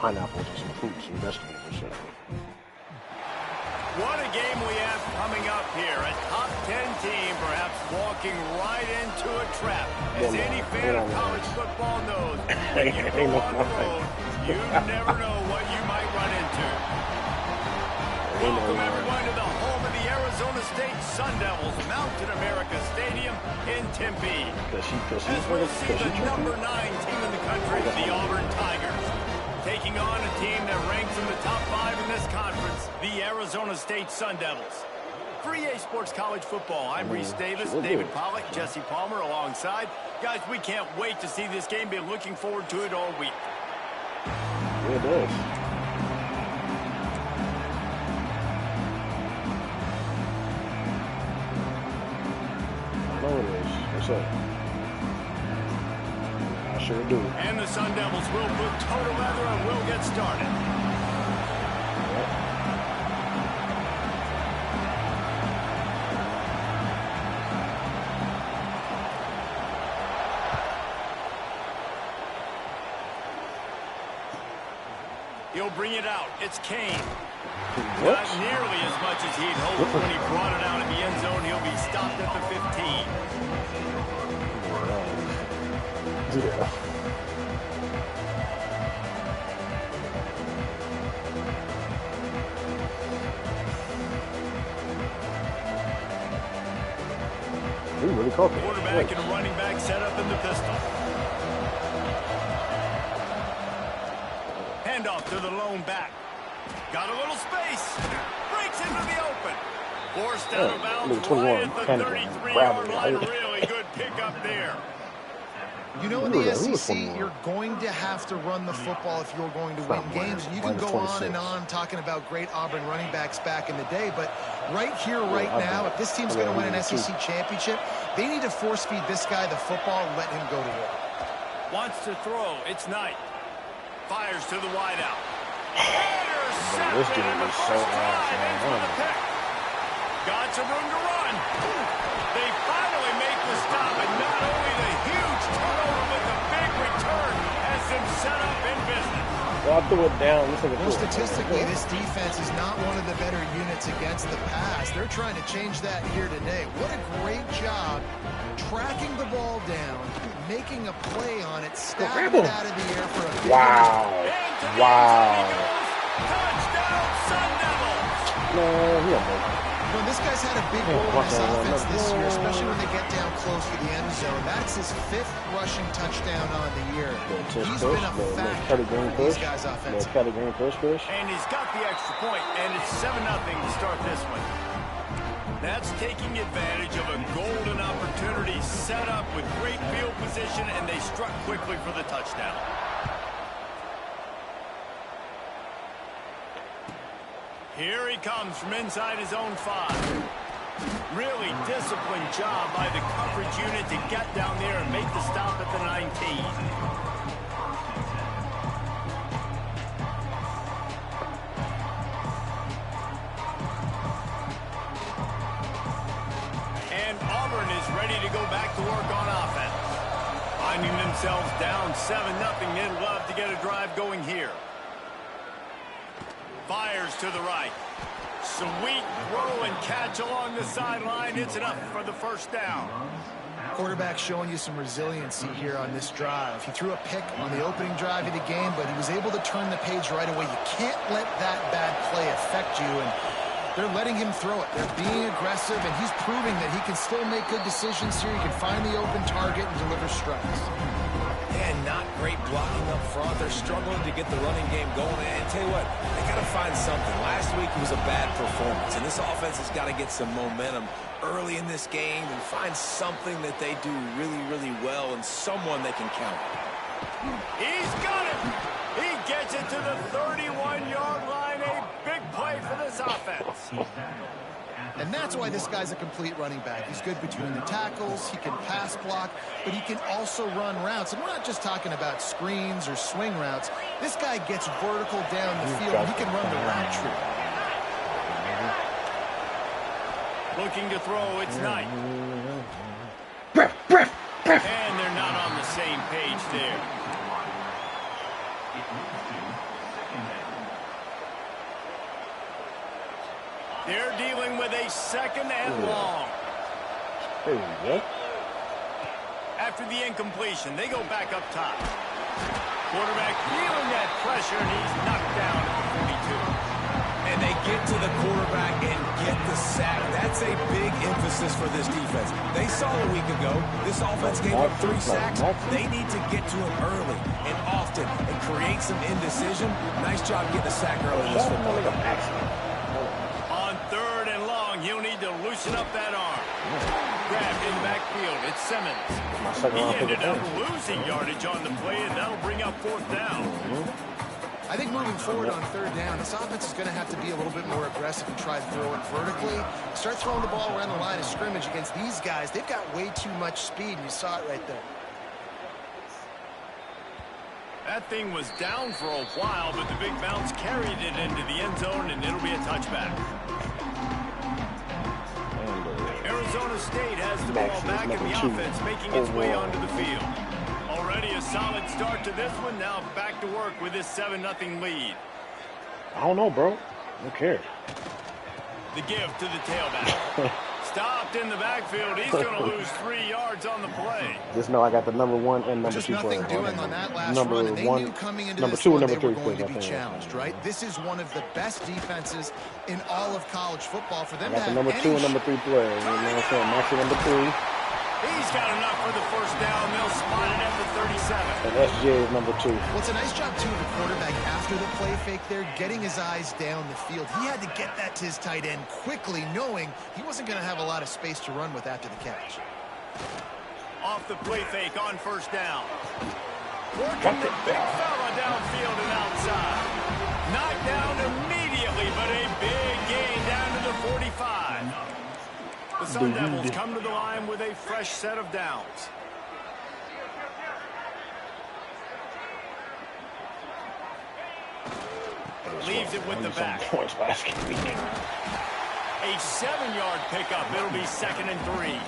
pineapples and some fruits and vegetables and shit. What a game we have coming up here. A top 10 team perhaps walking right into a trap. As any fan of college football knows, when you go on the road, you never know what you might run into. Welcome everyone to the home of the Arizona State Sun Devils, Mountain America Stadium in Tempe. As we'll see the number 9 team in the country, the Auburn Tigers, taking on a team that ranks in the top 5 in this conference, the Arizona State Sun Devils. For EA Sports College Football, I'm Reese Davis, David Pollack, Jesse Palmer alongside. Guys, we can't wait to see this game. Been looking forward to it all week. Yeah, it does. I know it is. What's up? I sure do. And the Sun Devils will put toe to leather and we'll get started. Yep. He'll bring it out. It's Kane. Not nearly as much as he'd hoped when he brought it out in the end zone. He'll be stopped at the 15. Yeah. He really caught it. Quarterback and running back set up in the pistol. Handoff to the lone back. Got a little space. Breaks into the open. Forced out of bounds right at the 33-yard line. Really good pickup there. You know, in the SEC, you're going to have to run the football if you're going to win games. And you can go on and on talking about great Auburn running backs back in the day, but right here, right now, if this team's going to win an SEC championship, they need to force-feed this guy the football and let him go to work. Wants to throw. It's Knight. Fires to the wideout. This dude is so pick. Got some room to run. They finally make the stop, and not only the huge turnover, but the big return has them set up in business. Well, I threw it down. Well, statistically, this defense is not one of the better units against the pass. They're trying to change that here today. What a great job tracking the ball down, making a play on it, stabbing it out of the air for a big Wow. Touchdown, Sun Devils. No, he had Well, this guy's had a big role in this offense this year, especially when they get down close to the end zone. That's his 5th rushing touchdown on the year. He's been a factor for these guys offensively. And he's got the extra point, and it's 7-0 to start this one. That's taking advantage of a golden opportunity set up with great field position, and they struck quickly for the touchdown. Here he comes from inside his own 5. Really disciplined job by the coverage unit to get down there and make the stop at the 19. And Auburn is ready to go back to work on offense. Finding themselves down 7-0, they'd love to get a drive going here. Fires to the right. Sweet throw and catch along the sideline. It's enough for the first down. Quarterback showing you some resiliency here on this drive. He threw a pick on the opening drive of the game, but he was able to turn the page right away. You can't let that bad play affect you, and they're letting him throw it. They're being aggressive, and he's proving that he can still make good decisions here. He can find the open target and deliver strikes. And not great blocking up front. They're struggling to get the running game going. And tell you what, they got to find something. Last week was a bad performance, and this offense has got to get some momentum early in this game and find something that they do really, really well and someone they can count on. He's got it. He gets it to the 31-yard line. A big play for this offense. And that's why this guy's a complete running back. He's good between the tackles, he can pass block, but he can also run routes. And we're not just talking about screens or swing routes. This guy gets vertical down the field, and he can run the route tree. Looking to throw, it's Knight. And they're not on the same page there. They're dealing with a second and long. There you go. After the incompletion, they go back up top. Quarterback feeling that pressure, and he's knocked down at the 42. And they get to the quarterback and get the sack. That's a big emphasis for this defense. They saw a week ago, this offense gave up 3 sacks. They need to get to him early and often and create some indecision. Nice job getting a sack early in this football game. On 3rd and long, he'll need to loosen up that arm. Grabbed in the backfield. It's Simmons. He ended up losing yardage on the play, and that'll bring up 4th down. I think moving forward on 3rd down, this offense is going to have to be a little bit more aggressive and try to throw it vertically. Start throwing the ball around the line of scrimmage against these guys. They've got way too much speed, and you saw it right there. That thing was down for a while, but the big bounce carried it into the end zone, and it'll be a touchback. Arizona State has the ball back, and the offense making its way onto the field. Already a solid start to this one. Now back to work with this 7-0 lead. I don't know, bro. Who cares? The give to the tailback. Stopped in the backfield. He's going to lose 3 yards on the play. Just know I got the number 1 and number 2 nothing doing on that last run, and they knew coming into this one they were going to be challenged, right? This is one of the best defenses in all of college football for them to have the number 2 and number 3 players. You know what I'm saying? Maxi number 3. He's got enough for the 1st down. They'll spot it at the 37. And SJ is number 2. Well, it's a nice job, too, of the quarterback after the play fake there, getting his eyes down the field. He had to get that to his tight end quickly, knowing he wasn't going to have a lot of space to run with after the catch. Off the play fake on 1st down. Working the big fella downfield and outside. Knocked down immediately, but a big gain down to the 45. The Sun Devils come to the line with a fresh set of downs. Leaves it with the back. A 7-yard pickup. It'll be 2nd and 3.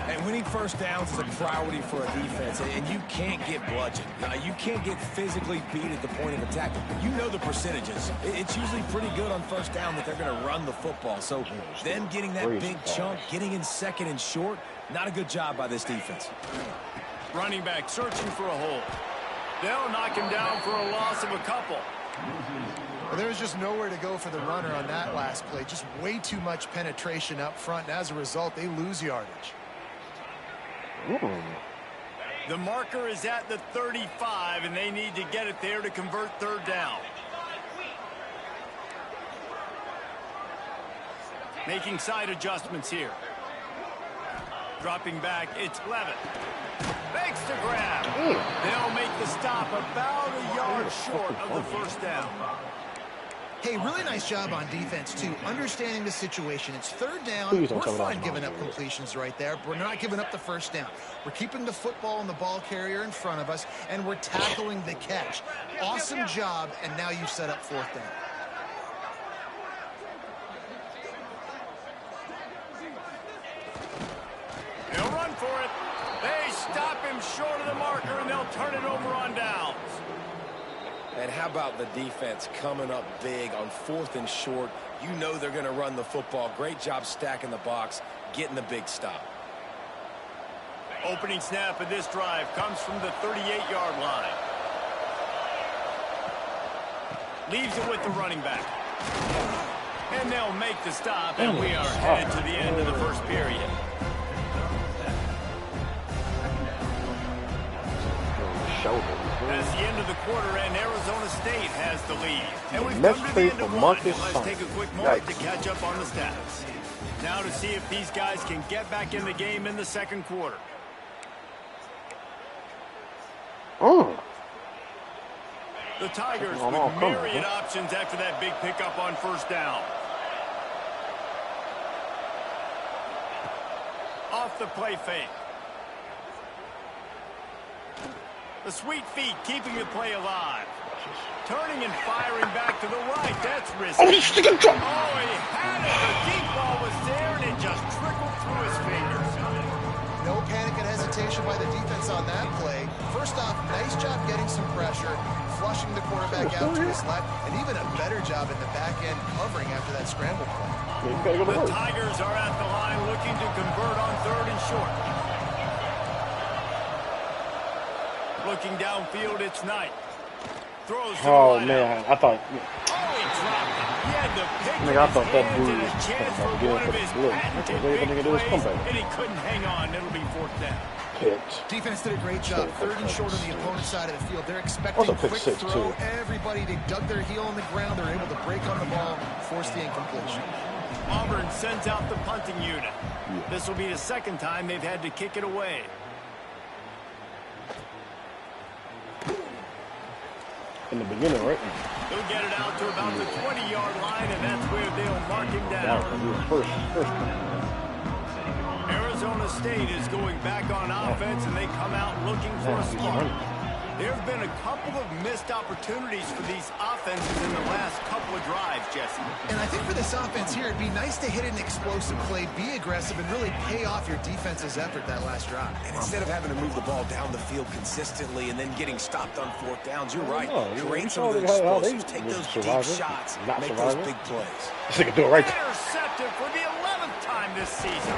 And winning 1st downs is a priority for a defense, and you can't get bludgeoned. You can't get physically beat at the point of attack. You know the percentages. It's usually pretty good on 1st down that they're going to run the football. So then getting that big chunk, getting in 2nd and short, not a good job by this defense. Running back searching for a hole. They'll knock him down for a loss of a couple. Well, there was just nowhere to go for the runner on that last play. Just way too much penetration up front, and as a result, they lose yardage. Ooh. The marker is at the 35, and they need to get it there to convert 3rd down. Making side adjustments here. Dropping back, it's Levitt. Makes the grab. They'll make the stop about a yard short of the 1st down. Hey, really nice job on defense, too. Understanding the situation. It's 3rd down. We're fine giving up completions right there, but we're not giving up the 1st down. We're keeping the football and the ball carrier in front of us, and we're tackling the catch. Awesome job, and now you've set up 4th down. They'll run for it. They stop him short of the marker, and they'll turn it over on downs. And how about the defense coming up big on 4th and short? You know they're going to run the football. Great job stacking the box, getting the big stop. Opening snap of this drive comes from the 38-yard line. Leaves it with the running back. And they'll make the stop, and we are headed to the end of the 1st period. As the end of the quarter, and Arizona State has the lead. And we've come to the end of 1. Let's take a quick moment to catch up on the stats. Now to see if these guys can get back in the game in the 2nd quarter. The Tigers with myriad options after that big pickup on 1st down. Off the play fake. The sweet feet keeping the play alive. Turning and firing back to the right. That's risky. Oh, he had it. The deep ball was there, and it just trickled through his fingers. no panic and hesitation by the defense on that play. First off, nice job getting some pressure, flushing the quarterback out to his left, and even a better job in the back end covering after that scramble play. The Tigers are at the line looking to convert on 3rd and short. Looking downfield, it's Knight. Throws to oh, man. I thought... Oh, he dropped it. He had the pick Nigga, I thought that dude was chance for one of his patented big plays, and he couldn't hang on. It'll be 4th down. Pitch. Defense did a great job. 3rd and short on the opponent's side of the field. They're expecting quick throw. Everybody, they dug their heel on the ground. They're able to break on the ball, force the incompletion. Auburn sends out the punting unit. This will be the 2nd time they've had to kick it away. In the beginning, right? He'll get it out to about the 20-yard line, and that's where they'll mark him down. First. Arizona State is going back on offense, and they come out looking for a spark. There have been a couple of missed opportunities for these offenses in the last couple of drives, Jesse. And I think for this offense here, it'd be nice to hit an explosive play, be aggressive, and really pay off your defense's effort that last drive. And instead of having to move the ball down the field consistently and then getting stopped on 4th downs, you're right. Create some of the explosives, take those deep shots, make those big plays. This nigga do it right there. Intercepted for the 11th time this season.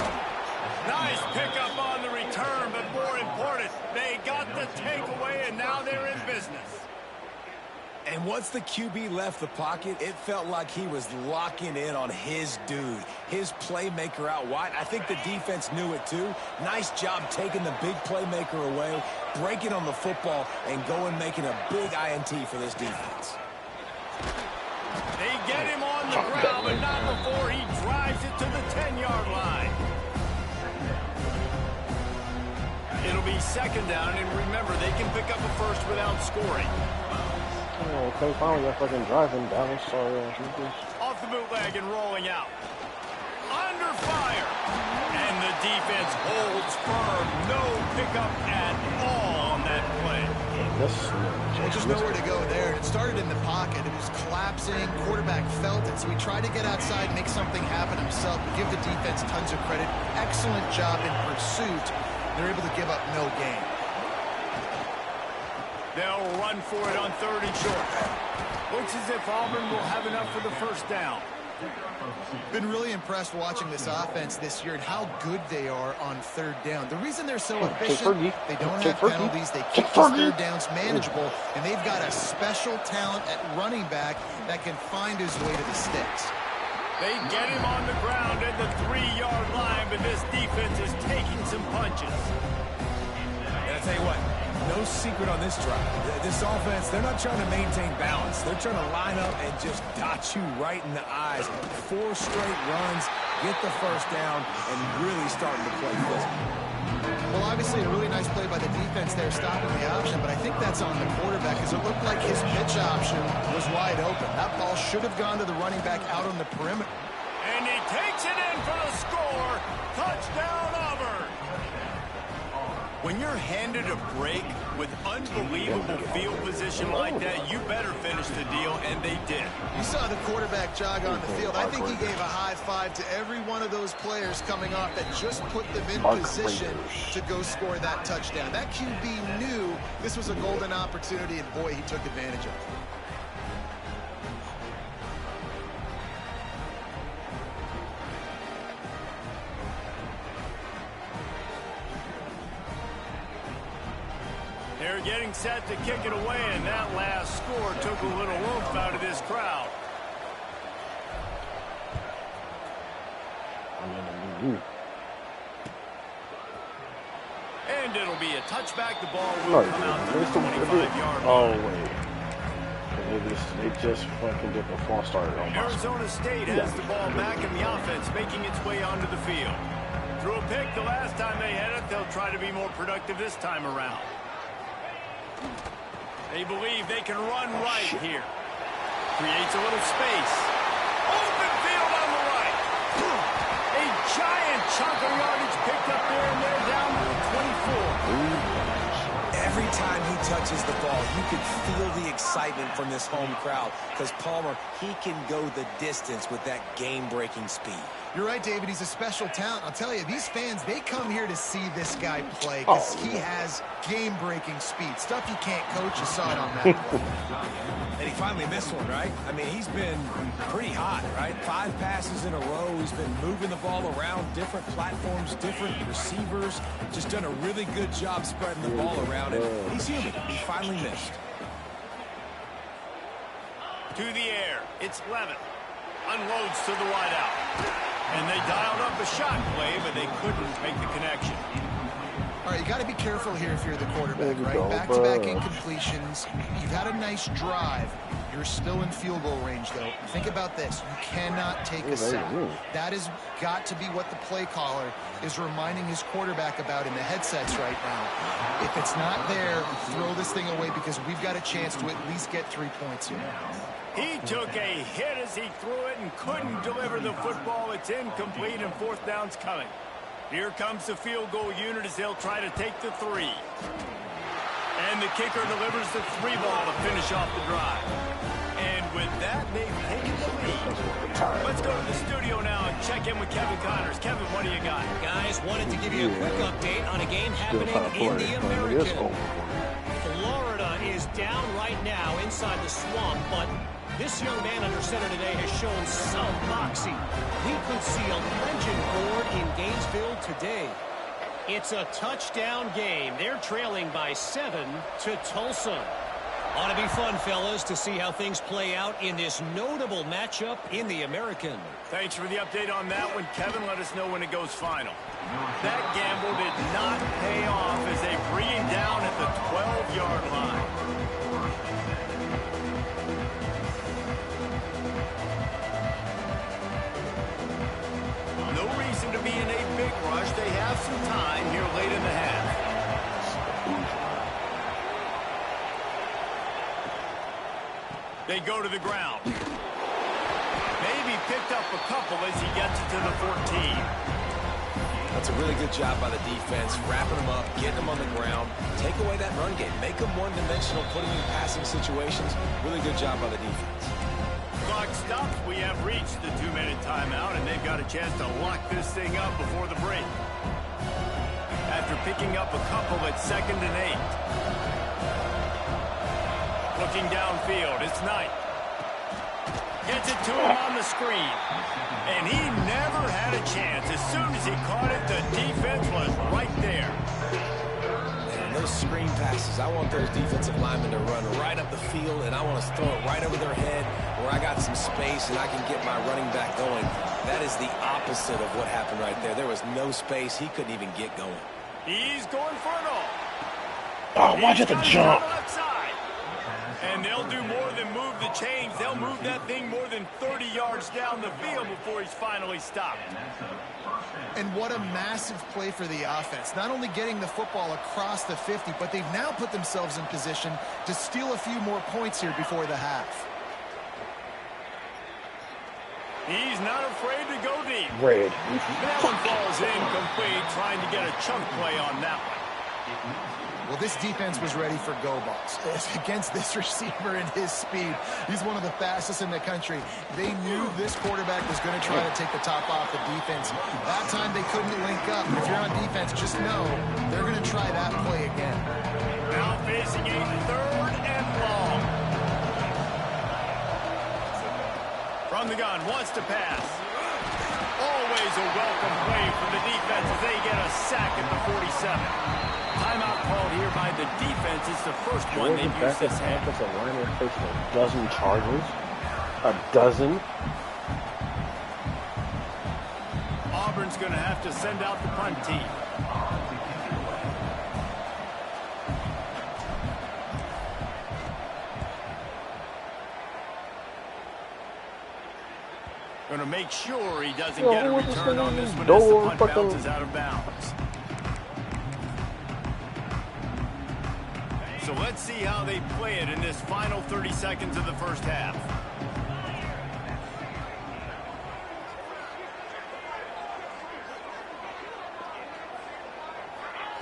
Nice pickup on the return, but more important, they got the takeaway, and now they're in business. And once the QB left the pocket, it felt like he was locking in on his dude, his playmaker out wide. I think the defense knew it too. Nice job taking the big playmaker away, breaking on the football, and going making a big INT for this defense. They get him on the ground, but not before he drives it to the 10-yard line. It'll be 2nd down, and remember, they can pick up a first without scoring. Oh, okay, finally got fucking driving down. Sorry, off the bootleg and rolling out. Under fire. And the defense holds firm. No pickup at all on that play. Well, just nowhere to go there. It started in the pocket. It was collapsing. Quarterback felt it, so he tried to get outside, make something happen himself. Give the defense tons of credit. Excellent job in pursuit. They're able to give up no gain. They'll run for it on 3rd and short. Looks as if Auburn will have enough for the 1st down. Been really impressed watching this offense this year and how good they are on 3rd down. The reason they're so efficient, they don't have penalties, they keep those 3rd downs manageable, and they've got a special talent at running back that can find his way to the sticks. They get him on the ground at the 3-yard line, but this defense is taking some punches. And I tell you what, no secret on this drive. This offense, they're not trying to maintain balance. They're trying to line up and just dot you right in the eyes. 4 straight runs, get the 1st down, and really starting to play physical. Well, obviously a really nice play by the defense there, stopping the option, but I think that's on the quarterback because it looked like his pitch option was wide open. That ball should have gone to the running back out on the perimeter. And he takes it in for the score. Touchdown, Auburn. When you're handed a break with unbelievable field position like that, you better finish the deal, and they did. You saw the quarterback jog on the field. I think he gave a high five to every one of those players coming off that just put them in position to go score that touchdown. That QB knew this was a golden opportunity, and boy, he took advantage of it. They're getting set to kick it away, and that last score took a little oomph out of this crowd. And it'll be a touchback. The ball will come out to the 25-yard line. Oh, wait. They just fucking did a false start. Arizona State has the ball back in the offense, making its way onto the field. Threw a pick the last time they had it. They'll try to be more productive this time around. They believe they can run right here. Creates a little space. Open field on the right. A giant chunk of yardage picked up there, and they're down to the 24. Every time he touches the ball, you can feel the excitement from this home crowd because Palmer, he can go the distance with that game-breaking speed. You're right, David. He's a special talent. I'll tell you, these fans, they come here to see this guy play because he has game-breaking speed. Stuff you can't coach. You saw it on that play. And he finally missed one, right? I mean, he's been pretty hot, right? 5 passes in a row. He's been moving the ball around different platforms, different receivers. Just done a really good job spreading the ball around, and he's human. He finally missed. To the air. It's Levin. Unloads to the wideout. And they dialed up a shot play, but they couldn't make the connection. All right, you got to be careful here if you're the quarterback, right? Back-to-back incompletions. You've had a nice drive. You're still in field goal range, though. Think about this. You cannot take a sack. That has got to be what the play caller is reminding his quarterback about in the headsets right now. If it's not there, throw this thing away because we've got a chance to at least get 3 points here. He took a hit as he threw it and couldn't deliver the football. It's incomplete and 4th down's coming. Here comes the field goal unit as they'll try to take the 3. And the kicker delivers the 3 ball to finish off the drive. And with that, they've taken the lead. Let's go to the studio now and check in with Kevin Connors. Kevin, what do you got? Guys, wanted to give you a quick update on a game happening in the American. Florida is down right now inside the swamp, but this young man under center today has shown some moxie. We could see a legend board in Gainesville today. It's a touchdown game. They're trailing by 7 to Tulsa. Ought to be fun, fellas, to see how things play out in this notable matchup in the American. Thanks for the update on that one, Kevin. Let us know when it goes final. That gamble did not pay off as they bring it down at the 12-yard line. No reason to be in a big rush. They have some time here late in the half. They go to the ground. Maybe picked up a couple as he gets it to the 14. That's a really good job by the defense, wrapping them up, getting them on the ground, take away that run game, make them one-dimensional, putting in passing situations. Really good job by the defense. Clock stops. We have reached the 2-minute timeout, and they've got a chance to lock this thing up before the break. After picking up a couple at 2nd and 8. Looking downfield, it's Knight. Gets it to him on the screen. And he never had a chance. As soon as he caught it, the defense was right there. And those screen passes, I want those defensive linemen to run right up the field, and I want to throw it right over their head where I got some space and I can get my running back going. That is the opposite of what happened right there. There was no space. He couldn't even get going. He's going for it all. Oh, watch it to jump. And they'll do more than move the chains. They'll move that thing more than 30 yards down the field before he's finally stopped. And what a massive play for the offense. Not only getting the football across the 50, but they've now put themselves in position to steal a few more points here before the half. He's not afraid to go deep. Red. That one falls incomplete, trying to get a chunk play on that one. Well, this defense was ready for go balls. Against this receiver and his speed, he's one of the fastest in the country. They knew this quarterback was going to try to take the top off the defense. That time they couldn't link up. If you're on defense, just know they're going to try that play again. Now facing a 3rd and long. From the gun, wants to pass. Always a welcome play for the defense as they get a sack at the 47. Timeout called here by the defense. It's the first one they've used this half. Offensive lineman facing a dozen charges. A dozen. Auburn's going to have to send out the punt team. Going to make sure he doesn't get a return on this one as the punt bounces out of bounds. So let's see how they play it in this final 30 seconds of the first half.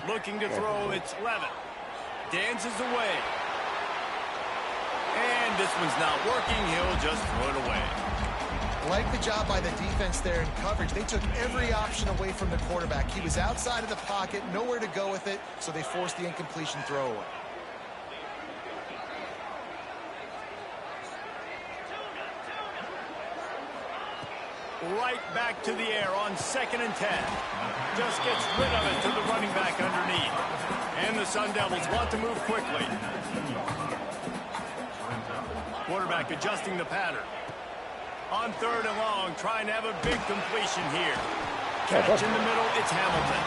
Looking to throw, it's Levin. dances away. And this one's not working. He'll just throw it away. Like the job by the defense there in coverage. They took every option away from the quarterback. He was outside of the pocket, nowhere to go with it, so they forced the incompletion throwaway. Right back to the air on 2nd and 10. Just gets rid of it to the running back underneath. And the Sun Devils want to move quickly. Quarterback adjusting the pattern. On 3rd and long, trying to have a big completion here. Catch in the middle, it's Hamilton.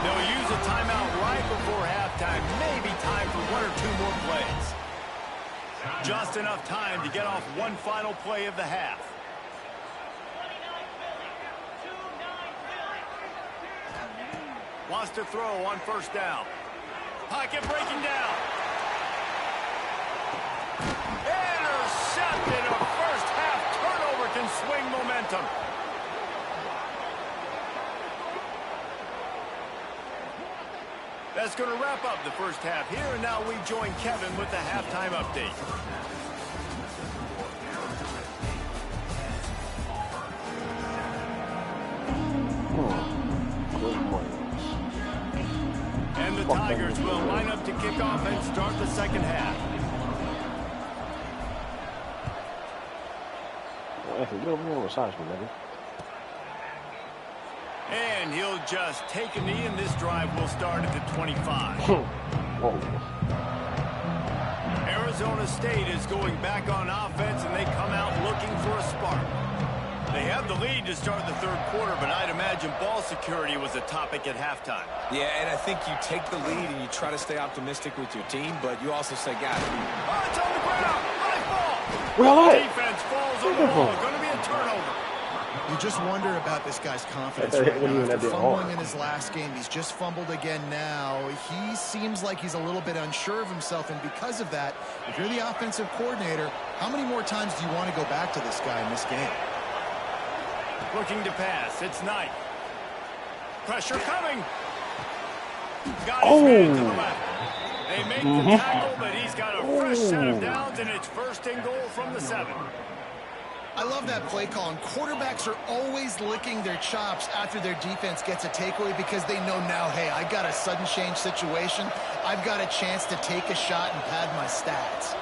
They'll use a timeout right before halftime. Maybe time for 1 or 2 more plays. Just enough time to get off one final play of the half. Wants to throw on 1st down. Pocket breaking down. Intercepted. A first half turnover can swing momentum. That's going to wrap up the first half here, and now we join Kevin with the halftime update. And the Tigers will line up to kick off and start the second half. And he'll just take a knee, and this drive will start at the 25. Arizona State is going back on offense, and they come out looking for a spark. They have the lead to start the 3rd quarter, but I'd imagine ball security was a topic at halftime. Yeah, and I think you take the lead and you try to stay optimistic with your team, but you also say, guys, oh, it's on the ground. High ball. Well, defense falls on the ball. Going to be a turnover. You just wonder about this guy's confidence right now. After fumbling in his last game, he's just fumbled again now. He seems like he's a little bit unsure of himself, and because of that, if you're the offensive coordinator, how many more times do you want to go back to this guy in this game? Looking to pass. It's Knight. Pressure coming. Got his man to the left. They make the tackle, but he's got a fresh set of downs, and it's 1st and goal from the 7. I love that play call, and quarterbacks are always licking their chops after their defense gets a takeaway because they know now, hey, I got a sudden change situation. I've got a chance to take a shot and pad my stats.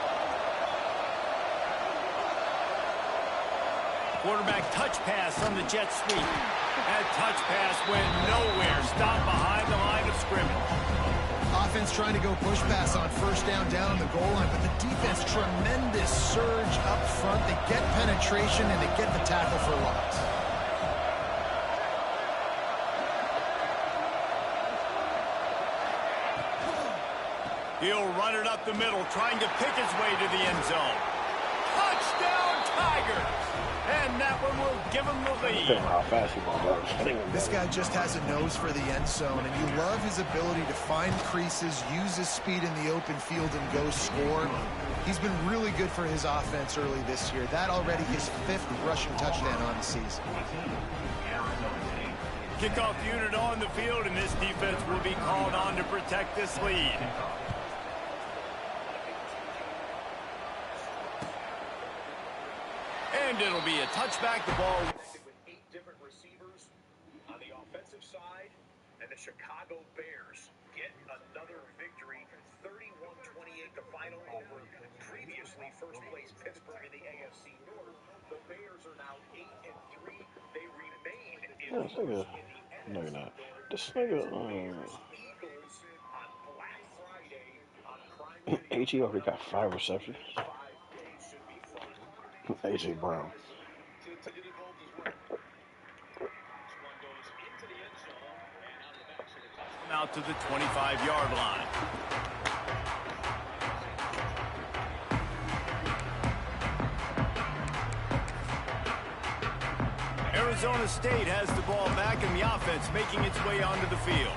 Quarterback touch pass on the jet sweep. That touch pass went nowhere. Stopped behind the line of scrimmage. Offense trying to go push pass on 1st down on the goal line, but the defense, tremendous surge up front. They get penetration and they get the tackle for loss. He'll run it up the middle, trying to pick his way to the end zone. Touchdown, Tigers! And that one will give him the lead. This guy just has a nose for the end zone, and you love his ability to find creases, use his speed in the open field, and go score. He's been really good for his offense early this year. That already his 5th rushing touchdown on the season. Kickoff unit on the field, and this defense will be called on to protect this lead. And it'll be a touchback. The ball with 8 different receivers on the offensive side, and the Chicago Bears get another victory, 31-28 the final over previously first place Pittsburgh in the AFC North. The Bears are now 8-3. They remain in the No, you're not. This nigga, Eagles on Black Friday on Prime AJ already got 5 receptions. AJ Brown. Out to the 25-yard line. Arizona State has the ball back, and the offense making its way onto the field.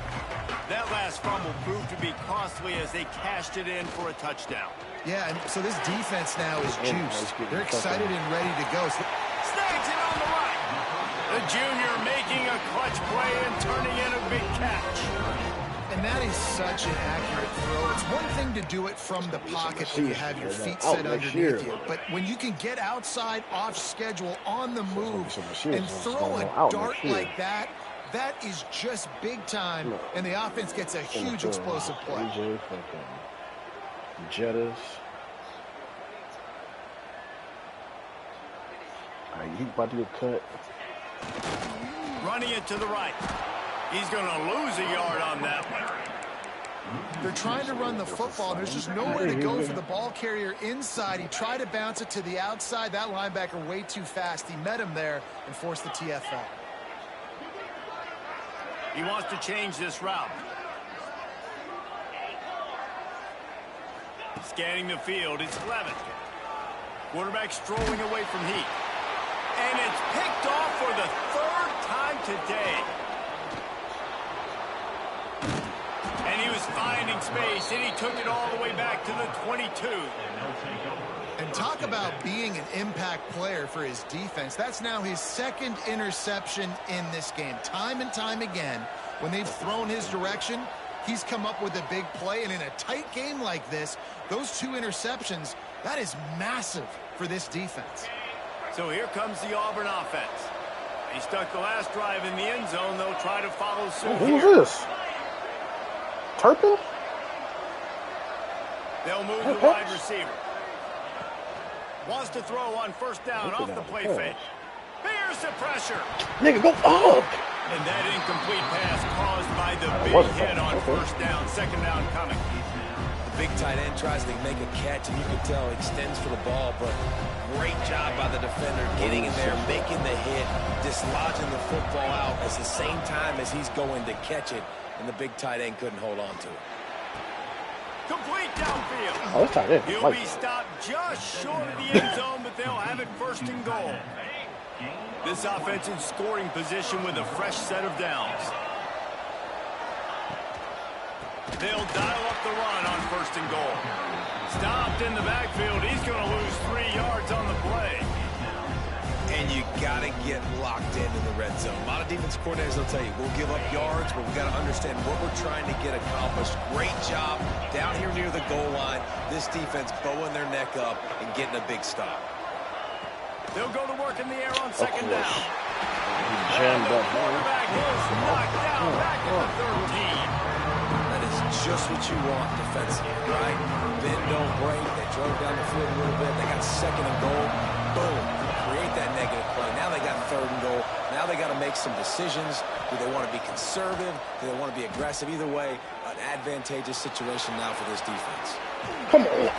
That last fumble proved to be costly as they cashed it in for a touchdown. Yeah, and so this defense now is juiced. They're excited and ready to go. Snags it on the right. The junior making a clutch play and turning in a big catch. And that is such an accurate throw. It's one thing to do it from the pocket when you have your feet set underneath you. But when you can get outside, off schedule, on the move, and throw a dart like that, that is just big time. And the offense gets a huge explosive play. Jettas. All right, he's about to get cut. Running it to the right. He's going to lose a yard on that one. They're trying to run the football. There's just nowhere to go for the ball carrier inside. He tried to bounce it to the outside. That linebacker way too fast. He met him there and forced the TFL. He wants to change this route. Scanning the field, it's Levin. Quarterback strolling away from heat. And it's picked off for the third time today. And he was finding space, and he took it all the way back to the 22. And talk about being an impact player for his defense. That's now his second interception in this game. Time and time again, when they've thrown his direction, he's come up with a big play. And in a tight game like this, those 2 interceptions, that is massive for this defense. So here comes the Auburn offense. He stuck the last drive in the end zone. They'll try to follow suit. Who's this? Turpin? They'll move the wide receiver. Wants to throw on first down off the play fake. Bears the pressure. Nigga, go up! And that incomplete pass caused by the big hit on first down. Second down coming. The big tight end tries to make a catch, and you can tell he extends for the ball, but great job by the defender getting in there, making the hit, dislodging the football out at the same time as he's going to catch it, and the big tight end couldn't hold on to it. Complete downfield. Oh, that's tight end. He'll be stopped just short of the end zone, but they'll have it first and goal. This offense in scoring position with a fresh set of downs. They'll dial up the run on first and goal. Stopped in the backfield. He's going to lose 3 yards on the play. And you got to get locked in the red zone. A lot of defense coordinators will tell you, we'll give up yards, but we've got to understand what we're trying to get accomplished. Great job down here near the goal line. This defense bowing their neck up and getting a big stop. They'll go to work in the air on second down. Jammed up. Quarterback is knocked down back at the 13. That is just what you want defensively, right? Bend, don't break. They drove down the field a little bit. They got second and goal. Boom. Create that negative play. Now they got third and goal. Now they got to make some decisions. Do they want to be conservative? Do they want to be aggressive? Either way, an advantageous situation now for this defense. Come on.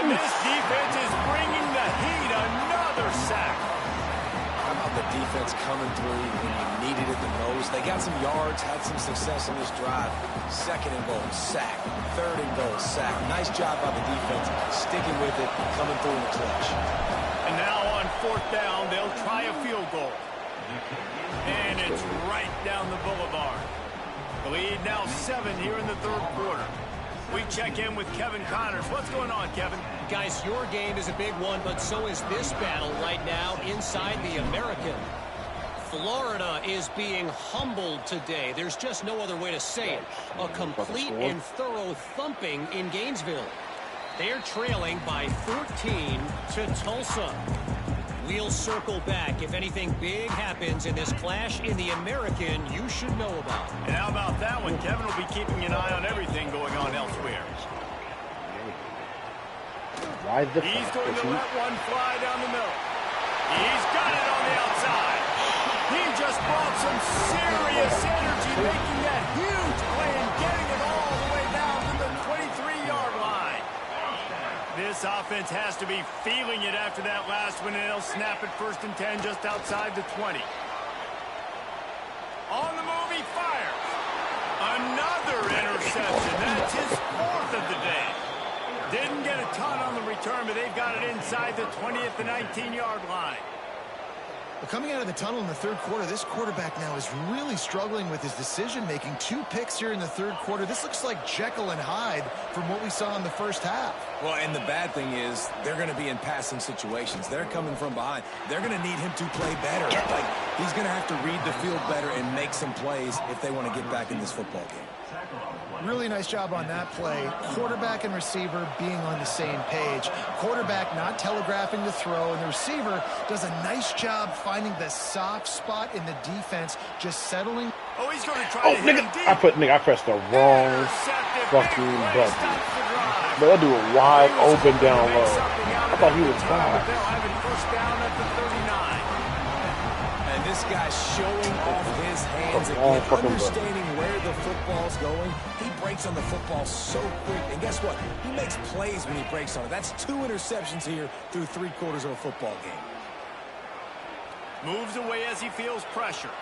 And this defense is bringing the heat. Another sack. How about the defense coming through when you needed it the most? They got some yards, had some success in this drive. Second and goal, sack. Third and goal, sack. Nice job by the defense, sticking with it, coming through in the clutch. And now on fourth down, they'll try a field goal. And it's right down the boulevard. The lead now 7 here in the third quarter. We check in with Kevin Connors. What's going on, Kevin? Guys, your game is a big one, but so is this battle right now inside the American. Florida is being humbled today. There's just no other way to say it. A complete and thorough thumping in Gainesville. They're trailing by 13 to Tulsa. We'll circle back. If anything big happens in this clash in the American, you should know about. And how about that one? Kevin will be keeping an eye on everything going on elsewhere. He's going to let one fly down the middle. He's got it on the outside. He just brought some serious energy, making that huge play and getting it all the way down to the 23-yard line. This offense has to be feeling it after that last one, and they'll snap it first and 10 just outside the 20. On the move, he fires. Another interception. That's his 4th of the day. Didn't get a ton on the return, but they've got it inside the 20 at the 19-yard line. Well, coming out of the tunnel in the third quarter, this quarterback now is really struggling with his decision-making. 2 picks here in the third quarter. This looks like Jekyll and Hyde from what we saw in the first half. Well, and the bad thing is they're going to be in passing situations. They're coming from behind. They're going to need him to play better. Like, he's going to have to read the field better and make some plays if they want to get back in this football game. Really nice job on that play. Quarterback and receiver being on the same page. Quarterback not telegraphing the throw, and the receiver does a nice job finding the soft spot in the defense, just settling. Oh, he's going to try to hit him deep. I pressed the wrong fucking button. But that dude was wide open down low. I thought he was fine. They'll have it first down at the 39. And this guy's showing off his hands again, understanding where the football's going. He breaks on the football so quick. And guess what? He makes plays when he breaks on it. That's 2 interceptions here through 3 quarters of a football game. Moves away as he feels pressure.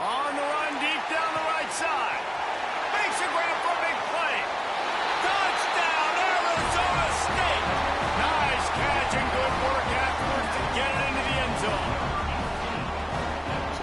On the run, deep down the right side. Makes a grab for a big play. Touchdown, Arizona State. Nice catch and good work afterwards to get it into the end zone.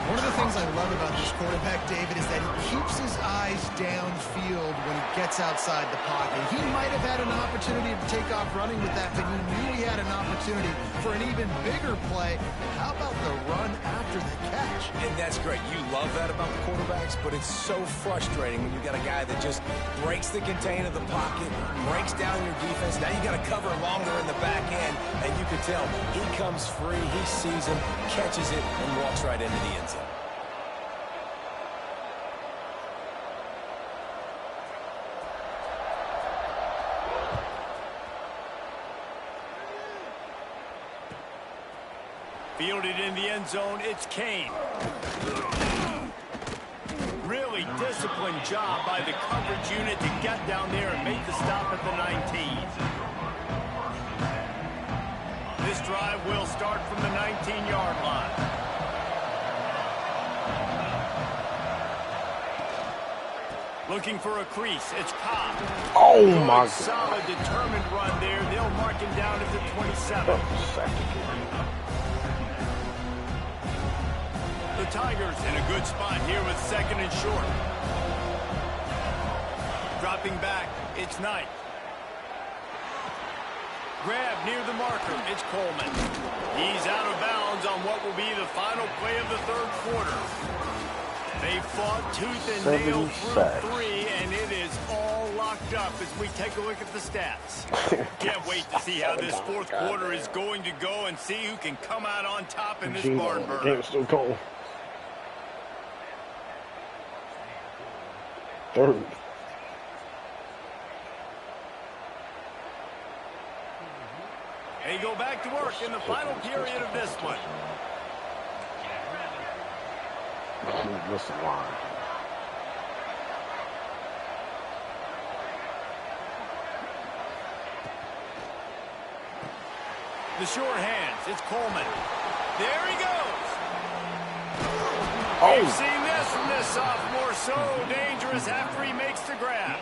One of the things I love about this quarterback, David, is that he keeps his eyes downfield when he gets outside the pocket. He might have had an opportunity to take off running with that, but he knew he had an opportunity for an even bigger play. How about the run after the catch? And that's great. You love that about the quarterbacks, but it's so frustrating when you got a guy that just breaks the contain of the pocket, breaks down your defense. Now you got to cover longer in the back end, and you can tell he comes free, he sees him, catches it, and walks right into the end zone. Fielded in the end zone, it's Kane. Really disciplined job by the coverage unit to get down there and make the stop at the 19. This drive will start from the 19-yard line. Looking for a crease, it's Cobb. Oh my God. Solid, determined run there. They'll mark him down at the 27. The Tigers in a good spot here with 2nd and short. Dropping back, it's Knight. Grab near the marker, it's Coleman. He's out of bounds on what will be the final play of the 3rd quarter. They fought tooth and nail through 3, and it is all locked up as we take a look at the stats. Can't wait to see how this 4th quarter is going to go and see who can come out on top in this barn burner. Game's still cold. 3rd. They go back to work in the final period of this one. Listen, line. The short hands, it's Coleman. There he goes. Oh. We've seen this from this sophomore, so dangerous after he makes the grab.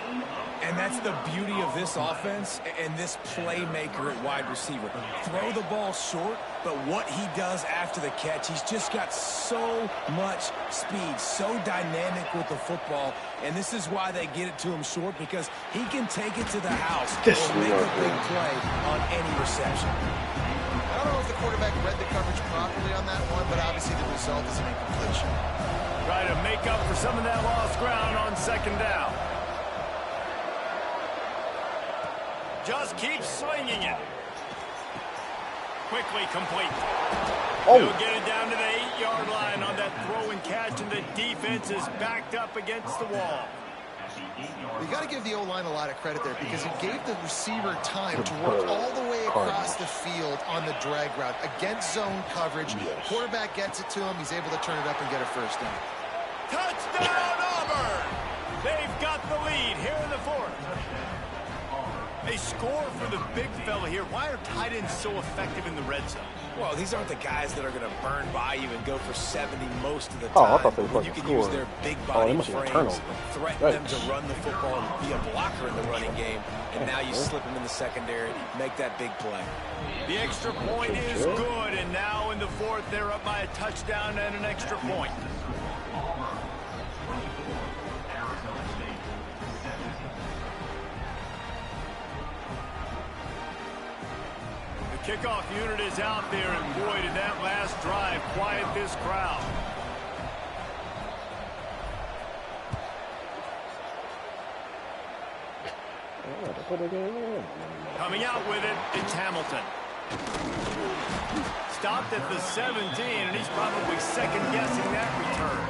And that's the beauty of this offense and this playmaker at wide receiver. Throw the ball short, but what he does after the catch, he's just got so much speed, so dynamic with the football. And this is why they get it to him short, because he can take it to the house and make a big play on any reception. I don't know if the quarterback read the coverage properly on that one, but obviously the result is an incompletion. Try to make up for some of that lost ground on 2nd down. Just keep swinging it. Quickly complete. Oh. He'll get it down to the 8-yard line on that throw and catch, and the defense is backed up against the wall. You got to give the O-line a lot of credit there because he gave the receiver time to work all the way across the field on the drag route against zone coverage. Yes. Quarterback gets it to him. He's able to turn it up and get a 1st down. Touchdown, Auburn! They've got the lead here in the 4th. They score for the big fella here. Why are tight ends so effective in the red zone? Well, these aren't the guys that are going to burn by you and go for 70 most of the time. Oh, I thought they were You fucking can use scoring. their big body frames, turnover. threaten them to run the football and be a blocker in the running game. And now you slip them in the secondary, make that big play. The extra point is good, and now in the 4th, they're up by a touchdown and an extra point. Kickoff unit is out there, and boy, did that last drive quiet this crowd. Coming out with it, it's Hamilton. Stopped at the 17, and he's probably second-guessing that return.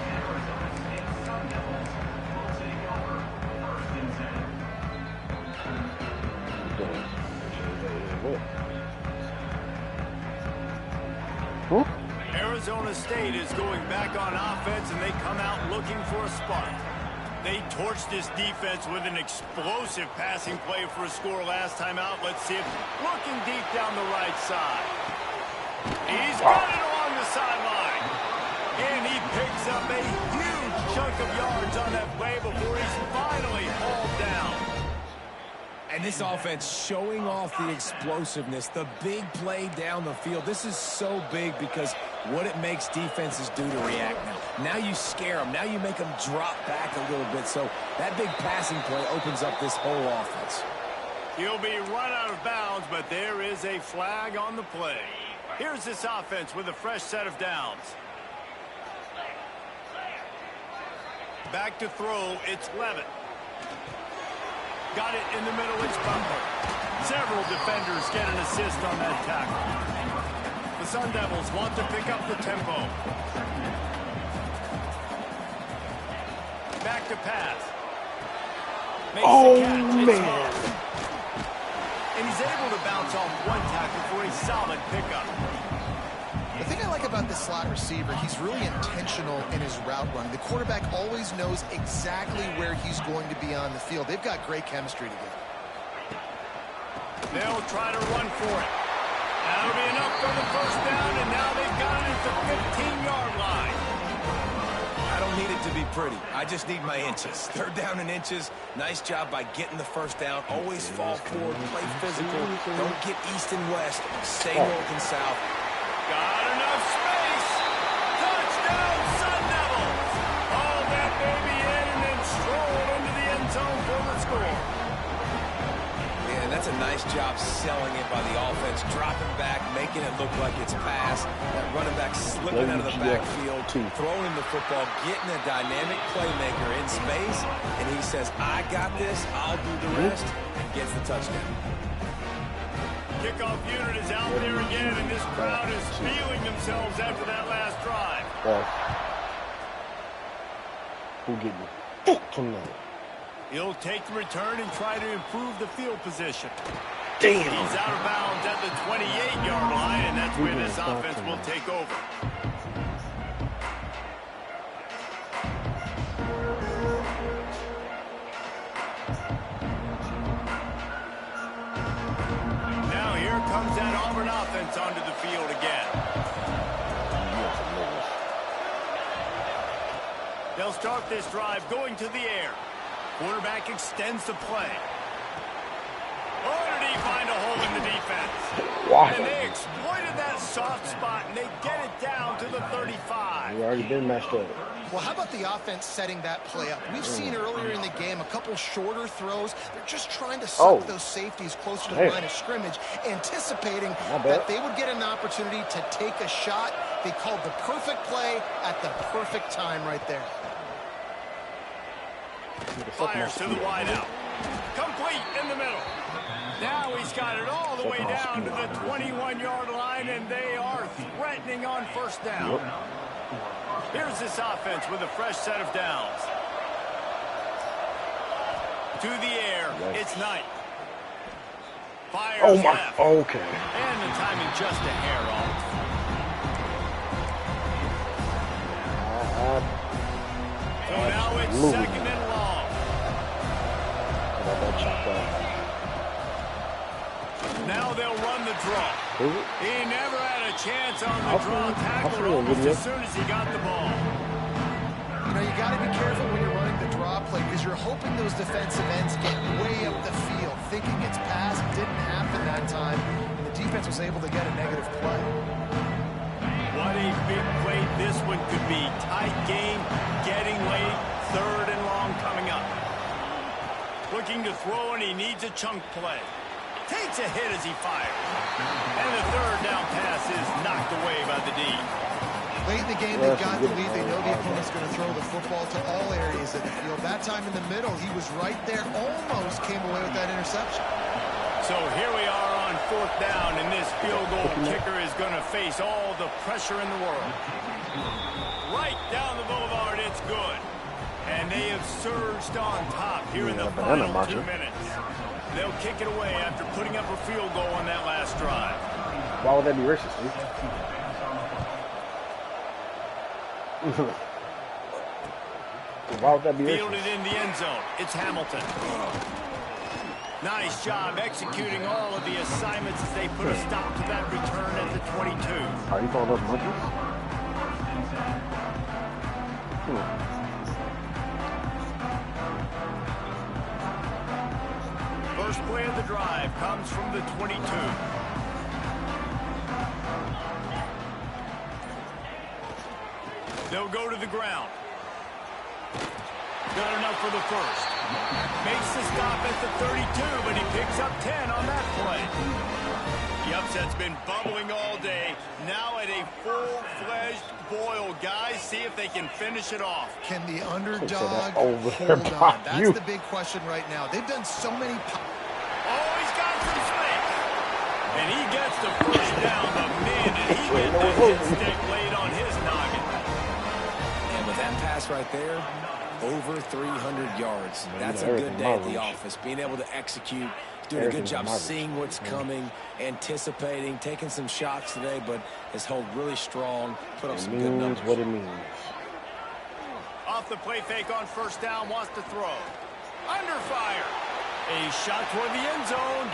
Arizona State is going back on offense, and they come out looking for a spark. They torched this defense with an explosive passing play for a score last time out. Let's see it. Looking deep down the right side. He's got it along the sideline. And he picks up a huge chunk of yards on that play before he's finally hauled down. And this offense showing off the explosiveness, the big play down the field. This is so big because what it makes defenses do to react now. Now you scare them. Now you make them drop back a little bit. So that big passing play opens up this whole offense. He'll be run out of bounds, but there is a flag on the play. Here's this offense with a fresh set of downs. Back to throw, it's Levitt. Got it in the middle, it's Butler. Several defenders get an assist on that tackle. The Sun Devils want to pick up the tempo. Back to pass. Makes the catch. Man. And he's able to bounce off one tackle for a solid pickup. The thing I like about this slot receiver, he's really intentional in his route running. The quarterback always knows exactly where he's going to be on the field. They've got great chemistry together. They'll try to run for it. That'll be enough for the first down, and now they've got it at the 15-yard line. I don't need it to be pretty. I just need my inches. Third down in inches. Nice job by getting the first down. Always fall forward, play physical. Don't get east and west. Stay north and south. Got enough space. Touchdown, Sun Devils. Haul that baby in and then stroll into the end zone for the score. Yeah, that's a nice job selling it by the offense. Dropping back, making it look like it's pass. That running back slipping out of the backfield, throwing the football, getting a dynamic playmaker in space. And he says, I got this, I'll do the rest, and gets the touchdown. Kickoff unit is out there again, and this crowd is feeling themselves after that last drive. Who get me? Tonight. He'll take the return and try to improve the field position. Damn. He's out of bounds at the 28-yard line, and that's where this offense will take over. Comes that Auburn offense onto the field again. They'll start this drive going to the air. Quarterback extends the play. Oh, did he find a hole in the defense? Wow. And they exploited that soft spot, and they get it down to the 35. We already been messed up. Well, how about the offense setting that play up? We've seen earlier in the game a couple shorter throws. They're just trying to suck those safeties closer to the line of scrimmage, anticipating that they would get an opportunity to take a shot. They called the perfect play at the perfect time right there. Fires to the wideout. Complete in the middle. Now he's got it all the way down to the 21-yard line, and they are threatening on first down. Here's this offense with a fresh set of downs. To the air, it's Knight. Fires left. Okay. And the timing just a hair off. So now it's second and long. Now they'll run the draw. He never had a chance on the draw tackle almost as soon as he got the ball. You know, you got to be careful when you're running the draw play because you're hoping those defensive ends get way up the field, thinking it's pass. It didn't happen that time. And the defense was able to get a negative play. What a big play this one could be. Tight game, getting late, third and long coming up. Looking to throw, and he needs a chunk play. Takes a hit as he fires. And the third down pass is knocked away by the D. Late in the game, they got the lead. They know the opponent's going to throw the football to all areas of the field. That time in the middle, he was right there. Almost came away with that interception. So here we are on 4th down, and this field goal kicker is going to face all the pressure in the world. Right down the boulevard, it's good. And they have surged on top here in the final 2 minutes. They'll kick it away after putting up a field goal on that last drive. Why would that be racist, dude? Why would that be racist? Fielded in the end zone. It's Hamilton. Nice job executing all of the assignments as they put a stop to that return at the 22. Are you calling those monkeys? First play of the drive comes from the 22. They'll go to the ground. Got enough for the first. Makes the stop at the 32, but he picks up 10 on that play. The upset's been bubbling all day. Now at a full-fledged boil. Guys, see if they can finish it off. Can the underdog hold on? That's the big question right now. They've done so many... Oh, he's got some space. And he gets the first down. But man, did he get the hit stick laid on his noggin. And with that pass right there, over 300 yards. That's a good day at the office. Being able to execute, doing a good job seeing what's coming, anticipating, taking some shots today, but has held really strong, put up some good numbers. What it means. Off the play fake on first down, wants to throw. Under fire. A shot toward the end zone.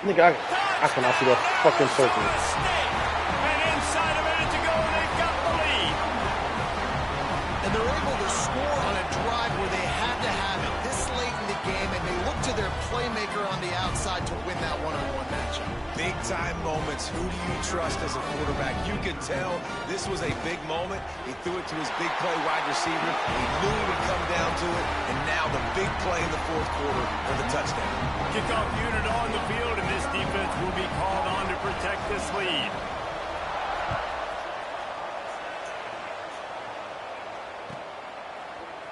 Nigga, I cannot see that fucking circle. And inside a minute to go, they've got the lead. And they're able to score on a drive where they had to have it this late in the game, and they look to their playmaker on the outside to win that one-on-one matchup. Big-time moments. Who do you trust as a quarterback? You could tell this was a big moment. He threw it to his big play wide receiver. He knew he would come down to it, and now the big play in the fourth quarter for the touchdown. Kickoff unit on the field, and this defense will be called on to protect this lead.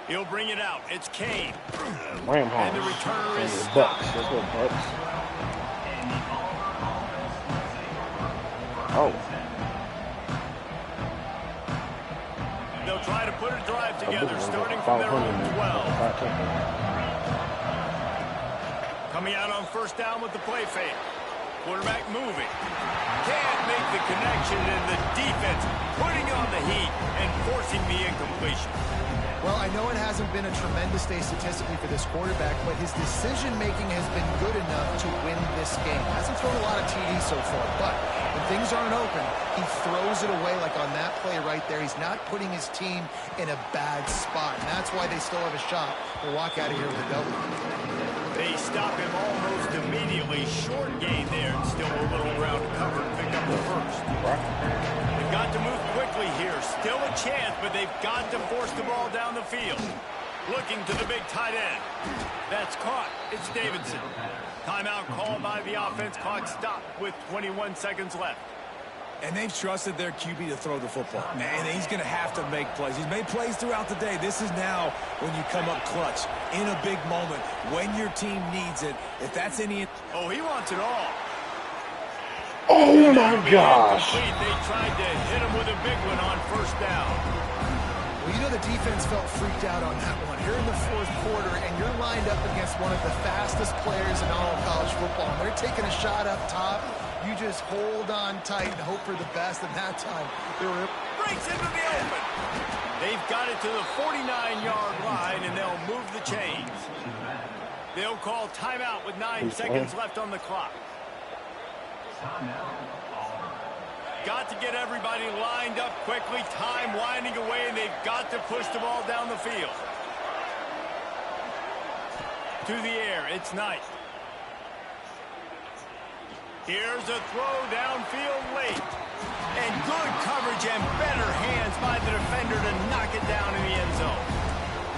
He'll bring it out. It's Kane. And the returner is Bucks. Let's go, Bucks. Oh. They'll try to put a drive together, starting from their own 12. Coming out on first down with the play fake. Quarterback moving. Can't make the connection, and the defense putting on the heat and forcing the incompletion. Well, I know it hasn't been a tremendous day statistically for this quarterback, but his decision-making has been good enough to win this game. Hasn't thrown a lot of TDs so far, but when things aren't open, he throws it away like on that play right there. He's not putting his team in a bad spot, and that's why they still have a shot to walk out of here with a W. They stop him almost immediately. Short gain there, and still a little ground to cover to pick up the first. They've got to move quickly here. Still a chance, but they've got to force the ball down the field. Looking to the big tight end. That's caught. It's Davidson. Timeout called by the offense. Clock stopped with 21 seconds left. And they've trusted their QB to throw the football. And he's going to have to make plays. He's made plays throughout the day. This is now when you come up clutch in a big moment when your team needs it. If that's any... Oh, he wants it all. Oh, my gosh. They tried to hit him with a big one on first down. Well, you know the defense felt freaked out on that one. You're in the fourth quarter, and you're lined up against one of the fastest players in all of college football. And they're taking a shot up top. You just hold on tight and hope for the best. And that time, they were... Breaks into the open. They've got it to the 49-yard line, and they'll move the chains. They'll call timeout with 9 seconds left on the clock. Got to get everybody lined up quickly. Time winding away, and they've got to push the ball down the field. To the air, it's Knight. Here's a throw downfield late. And good coverage and better hands by the defender to knock it down in the end zone.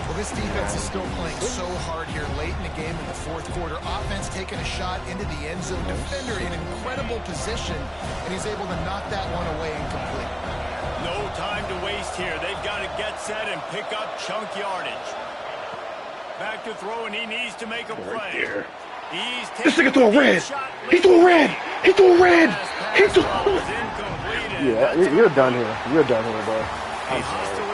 Well, this defense is still playing so hard here late in the game in the fourth quarter. Offense taking a shot into the end zone. Defender in incredible position, and he's able to knock that one away incomplete. No time to waste here. They've got to get set and pick up chunk yardage. Back to throw, and he needs to make a play. Right there. This nigga threw a red. He threw a red. He threw a red. He threw a red. Yeah, you're done here. You're done here, bro. A hostile